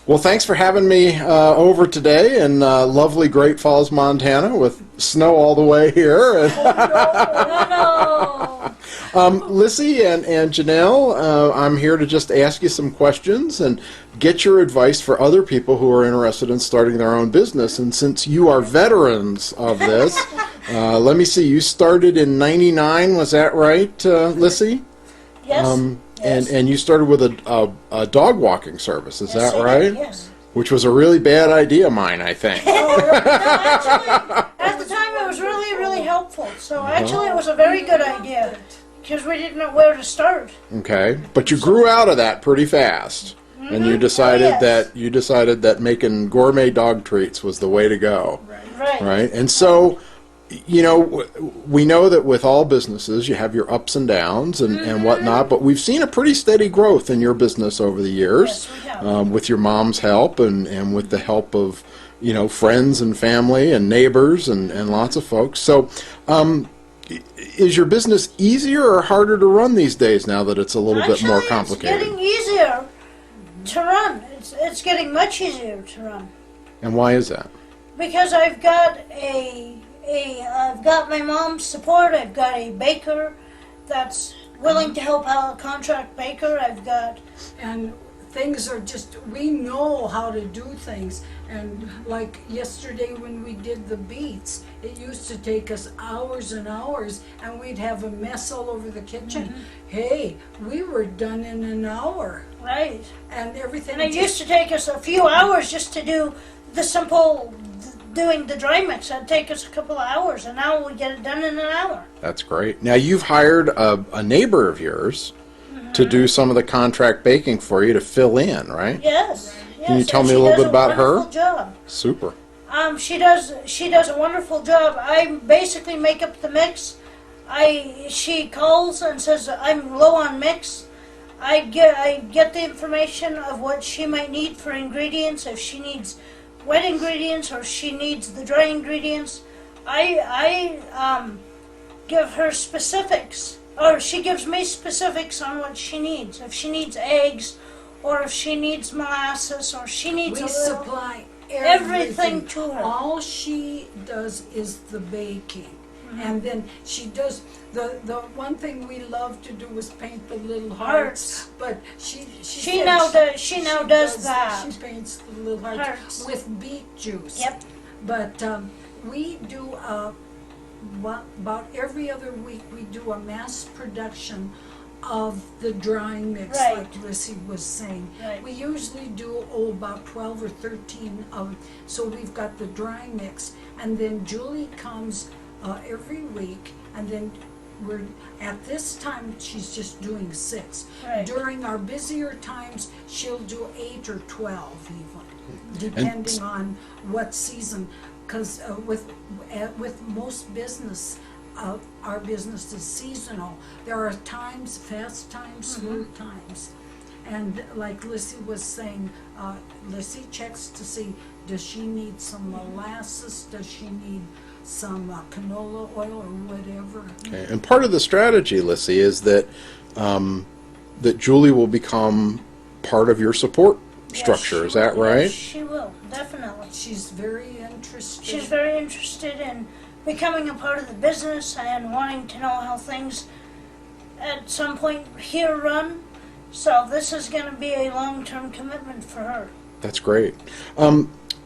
Well, thanks for having me over today in lovely Great Falls, Montana, with snow all the way here. Oh, no. Lissie and Johnelle, I'm here to just ask you some questions and get your advice for other people who are interested in starting their own business. And since you are veterans of this, let me see, you started in '99, was that right, Lissie? Yes. Yes. And you started with a dog walking service, is Yes, that I right? did, yes. Which was a really bad idea of mine, I think. No, actually, at the time it was really, really helpful. So actually it was a very good idea because we didn't know where to start. Okay, but you grew out of that pretty fast, and you decided that making gourmet dog treats was the way to go. Right. Right? And so, you know, we know that with all businesses you have your ups and downs and whatnot, but we've seen a pretty steady growth in your business over the years. Yes, we have. With your mom's help and with the help of, you know, friends and family and neighbors and lots of folks. So, is your business easier or harder to run these days now that it's a little bit more complicated? It's getting easier to run. It's getting much easier to run. And why is that? Because I've got I've got my mom's support. I've got a baker that's willing to help out, a contract baker. I've got, and things are just, we know how to do things. And like yesterday when we did the beets, it used to take us hours and hours, and we'd have a mess all over the kitchen. Hey, we were done in an hour, right. and everything. And it used to take us a few hours just to do the simple, doing the dry mix. That'd take us a couple of hours, and now we get it done in an hour. That's great. Now, you've hired a neighbor of yours to do some of the contract baking for you to fill in, right? Yes. Can you yes, tell and me a she little does bit about her? Wonderful job. Super. She does a wonderful job. I basically make up the mix. She calls and says I'm low on mix. I get the information of what she might need for ingredients, if she needs wet ingredients or she needs the dry ingredients. I give her specifics, or she gives me specifics on what she needs. If she needs eggs, or if she needs molasses, or she needs we a little, supply everything to her. All she does is the baking. And then she does the one thing we love to do is paint the little hearts. But she now does that. She paints the little hearts with beet juice. Yep. But we do about every other week we do a mass production of the drying mix, Right. like Lissie was saying. Right. We usually do about 12 or 13 of them. So we've got the drying mix, and then Julie comes every week, and then at this time she's just doing 6. Right. During our busier times she'll do 8 or 12 even, depending on what season, because with most business, our business is seasonal. There are times, fast times, slow times. And like Lissie was saying, Lissie checks to see, does she need some molasses? Does she need some canola oil or whatever? Okay. And part of the strategy, Lissie, is that that Julie will become part of your support structure. Is that right? Yes, she will, definitely. She's very interested. She's very interested in becoming a part of the business and wanting to know how things at some point here run. So this is going to be a long-term commitment for her. That's great.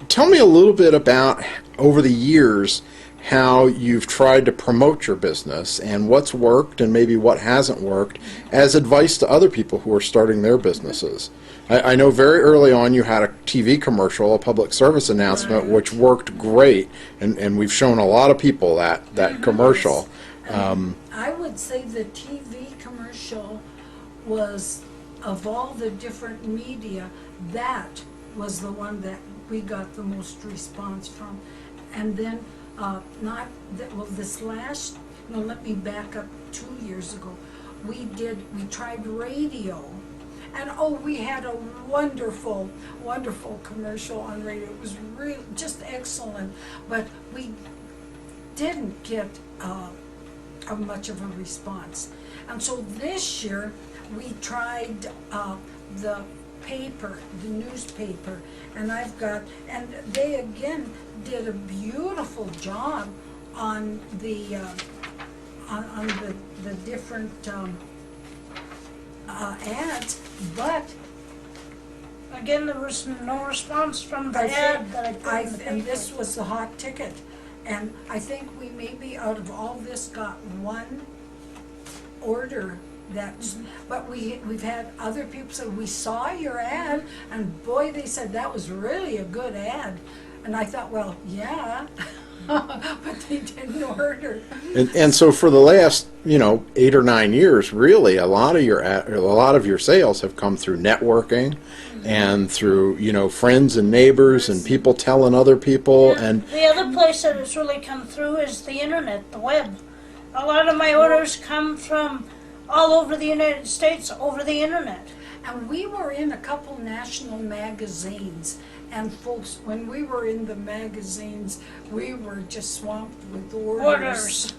Tell me a little bit about, over the years, how you've tried to promote your business and what's worked and maybe what hasn't worked as advice to other people who are starting their businesses. I know very early on you had a TV commercial, a public service announcement, which worked great, and we've shown a lot of people that commercial. I would say the TV commercial was, of all the different media, that was the one that we got the most response from. And then let me back up 2 years ago. We tried radio, and we had a wonderful, wonderful commercial on radio. It was really just excellent, but we didn't get much of a response. And so this year we tried the paper, the newspaper, and and they again did a beautiful job on the the different ads, but Again, there was no response from the I ad think, that I put in the paper. and this was the hot ticket, and I think we maybe out of all this got one order that's, but we've had other people say, we saw your ad, and boy, they said that was really a good ad, and I thought, well, yeah, but they didn't order. And so for the last, 8 or 9 years, really, a lot of your sales have come through networking and through, friends and neighbors and people telling other people. Yeah. And The other place that it's really come through is the internet, the web. A lot of my orders come from all over the United States over the internet. And we were in a couple national magazines, and folks, when we were in the magazines, we were just swamped with orders.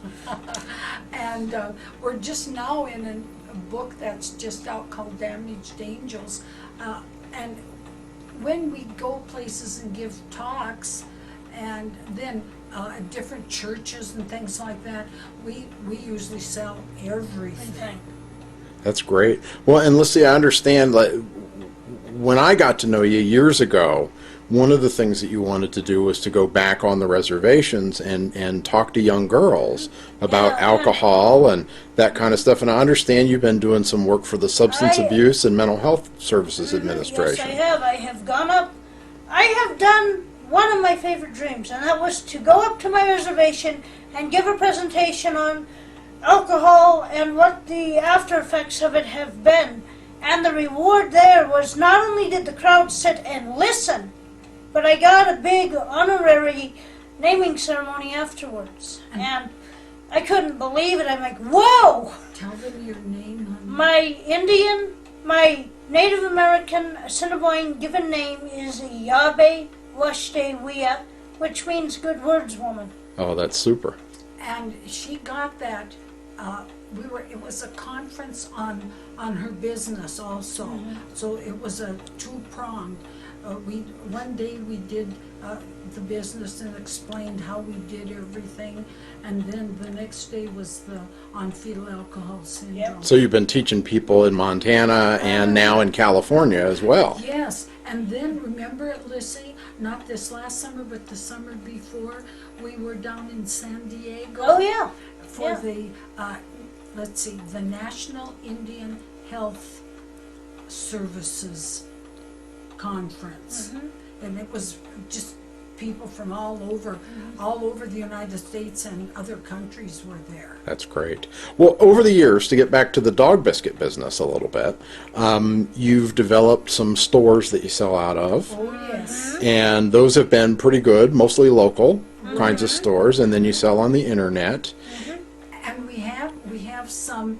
And we're just now in a book that's just out called Damaged Angels. And when we go places and give talks, and then at different churches and things like that, we usually sell everything. that's great. Well, and Lissie, I understand, like, when I got to know you years ago, one of the things that you wanted to do was to go back on the reservations and talk to young girls about Yeah. alcohol and that kind of stuff. And I understand you've been doing some work for the Substance I- Abuse and Mental Health Services Administration. Yes, I have. I have gone up. I have done one of my favorite dreams, and that was to go up to my reservation and give a presentation on alcohol and what the after effects of it have been. And the reward there was not only did the crowd sit and listen, but I got a big honorary naming ceremony afterwards. And I couldn't believe it. I'm like, whoa! Tell them your name, honey. My Native American Assiniboine given name is Yabe Washtewia, which means good words woman. Oh, that's super. And she got that. It was a conference on her business also. So it was a two-pronged. One day we did the business and explained how we did everything, and then the next day was on fetal alcohol syndrome. So you've been teaching people in Montana and now in California as well. Yes, and then remember, Lissie, not this last summer, but the summer before, we were down in San Diego. Oh yeah. For Yeah. the National Indian Health Services Conference. And it was just people from all over the United States and other countries were there. That's great. Well, over the years, to get back to the dog biscuit business a little bit, you've developed some stores that you sell out of, Oh, yes. and those have been pretty good, mostly local kinds of stores, and then you sell on the internet. And we have some,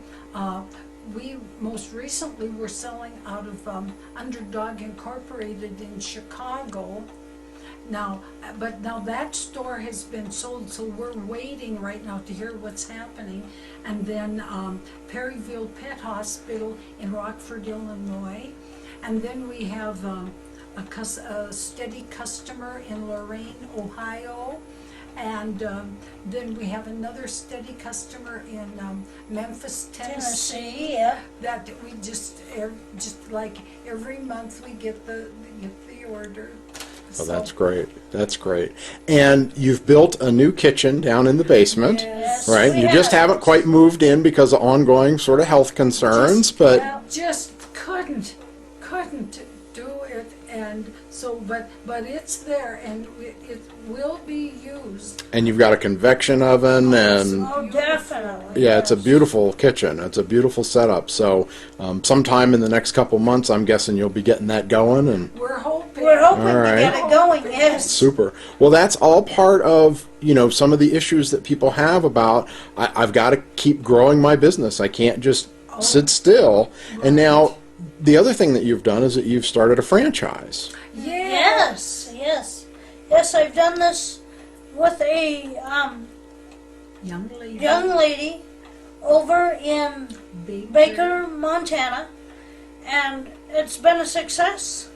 we most recently were selling out of Underdog Incorporated in Chicago. Now that store has been sold, so we're waiting right now to hear what's happening. And then Perryville Pet Hospital in Rockford, Illinois. And then we have a steady customer in Lorain, Ohio. And then we have another steady customer in Memphis, Tennessee. Yeah. That we just like every month we get the order. Oh, that's great. That's great. And you've built a new kitchen down in the basement, Yes, right? we You just have. haven't quite moved in because of ongoing sort of health concerns, but Yeah, just couldn't do it, and so but it's there, and it will be used. and you've got a convection oven and Oh, definitely. yeah, it's a yes. beautiful kitchen. It's a beautiful setup. So sometime in the next couple months, I'm guessing you'll be getting that going. And We're hoping. We're hoping All right. to get it going. Yes. super. Well, that's all part of some of the issues that people have about I've got to keep growing my business. I can't just sit still. And now the other thing that you've done is that you've started a franchise. Yes. Yes. Yes. I've done this with a Young lady. young lady over in Baker, Montana, and it's been a success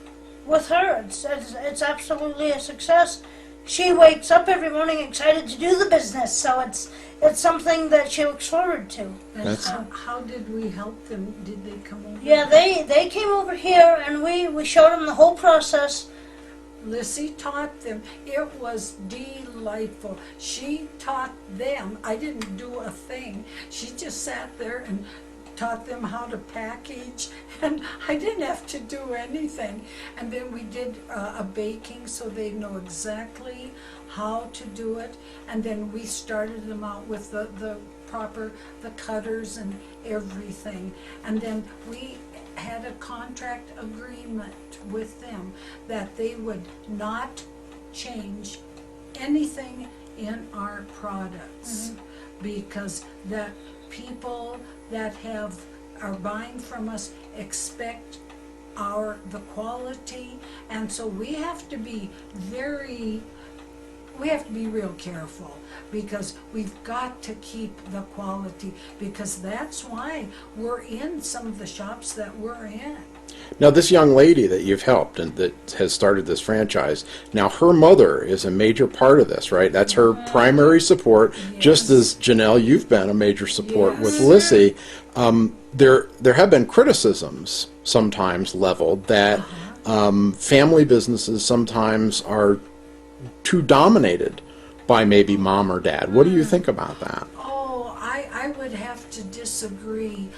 with her. It's absolutely a success. She wakes up every morning excited to do the business, so it's something that she looks forward to. And That's- how did we help them? Did they come over? Yeah, they came over here and we showed them the whole process. Lissie taught them. It was delightful. She taught them. I didn't do a thing. She just sat there and taught them how to package, and I didn't have to do anything. And then we did a baking so they know exactly how to do it. And then we started them out with the proper, the cutters and everything. And then we had a contract agreement with them that they would not change anything in our products, because that people that are buying from us expect the quality, and so we have to be real careful, because we've got to keep the quality, because that's why we're in some of the shops that we're in. Now, this young lady that you've helped and that has started this franchise, now her mother is a major part of this, right? That's her primary support, just as Johnelle, you've been a major support with Yes. Lissie. There have been criticisms sometimes leveled that family businesses sometimes are too dominated by maybe mom or dad. What do you think about that? Oh, I would have to disagree.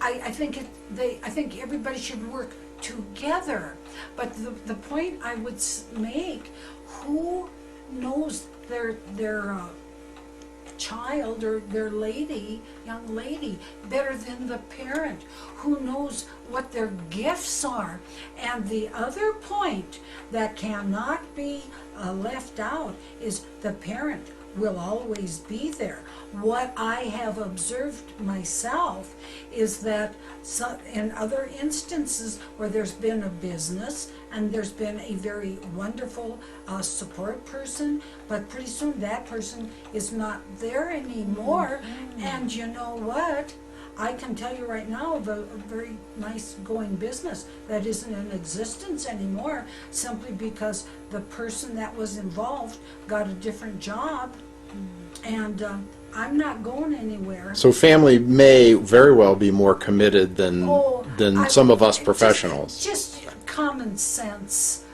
I think everybody should work together. But the point I would make, who knows their child or their young lady better than the parent? Who knows what their gifts are? And the other point that cannot be left out is the parent will always be there. What I have observed myself is that in other instances where there's been a business and there's been a very wonderful support person, but pretty soon that person is not there anymore. And you know what? I can tell you right now of a very nice going business that isn't in existence anymore, simply because the person that was involved got a different job, and I'm not going anywhere. So family may very well be more committed than some of us professionals. Just common sense.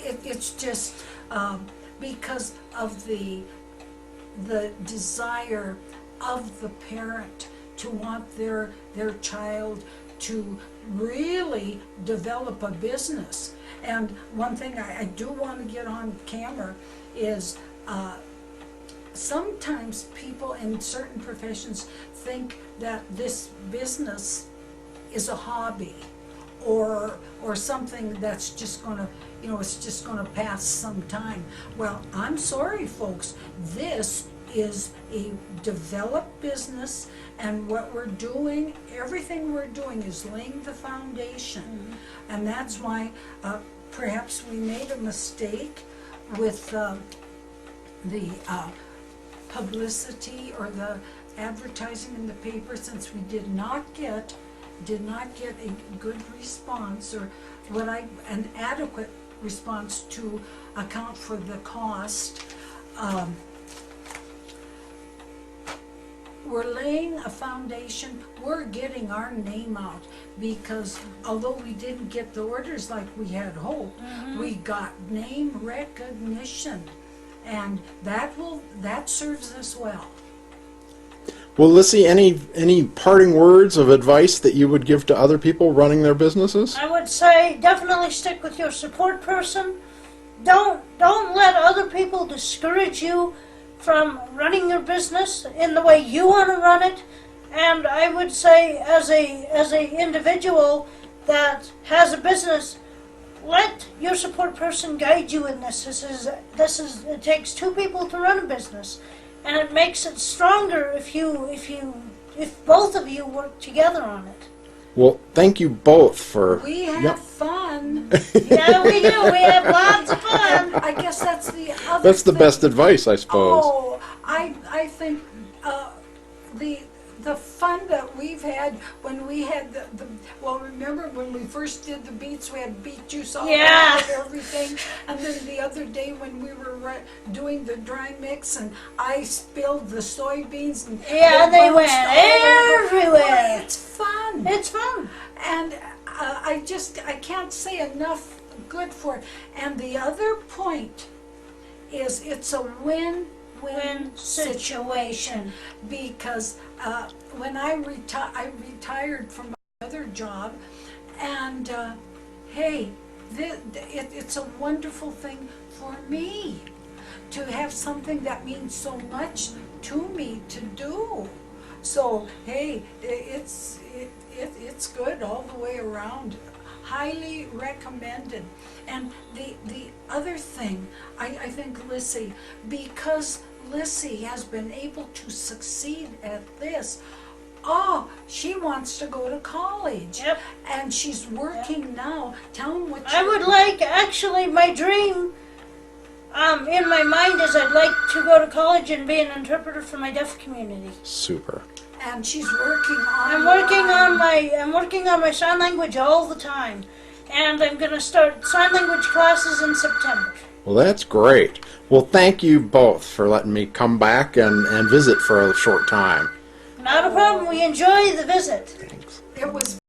It's just because of the desire of the parent to want their child to really develop a business. And one thing I do want to get on camera is sometimes people in certain professions think that this business is a hobby or something that's just gonna, it's just gonna pass some time. Well, I'm sorry, folks, this is a developed business, and what we're doing, everything we're doing is laying the foundation. And that's why perhaps we made a mistake with the publicity or the advertising in the paper, since we did not get a good response, or an adequate response to account for the cost. We're laying a foundation, we're getting our name out, because although we didn't get the orders like we had hoped, we got name recognition, and that serves us well. Well, Lissie, any parting words of advice that you would give to other people running their businesses? I would say definitely stick with your support person. Don't let other people discourage you from running your business in the way you want to run it. And I would say, as a individual that has a business, let your support person guide you in this. It takes two people to run a business, and it makes it stronger if both of you work together on it. Well, thank you both for... We have Yep. fun. Yeah, we do. We have lots of fun. I guess that's the other That's the thing. best advice, I suppose. Oh, I think the fun that we've had when we had well, remember when we first did the beets, we had beet juice all Yeah. over everything. And then the other day when we were doing the dry mix and I spilled the soybeans and Yeah, they went bounced all over. everywhere. Well, it's fun. It's fun. And I can't say enough good for it. And the other point is it's a win-win situation because when I retired from my other job, and hey, it's a wonderful thing for me to have something that means so much to me to do. So hey, it's good all the way around. Highly recommended. And the other thing, I think Lissie, because Lissie has been able to succeed at this, she wants to go to college. Yep. And she's working now. Tell them what I would like, actually, my dream in my mind is I'd like to go to college and be an interpreter for my deaf community. Super. And she's working on. I'm working on my sign language all the time, and I'm going to start sign language classes in September. Well, that's great. Well, thank you both for letting me come back and visit for a short time. Not a problem. We enjoy the visit. Thanks. It was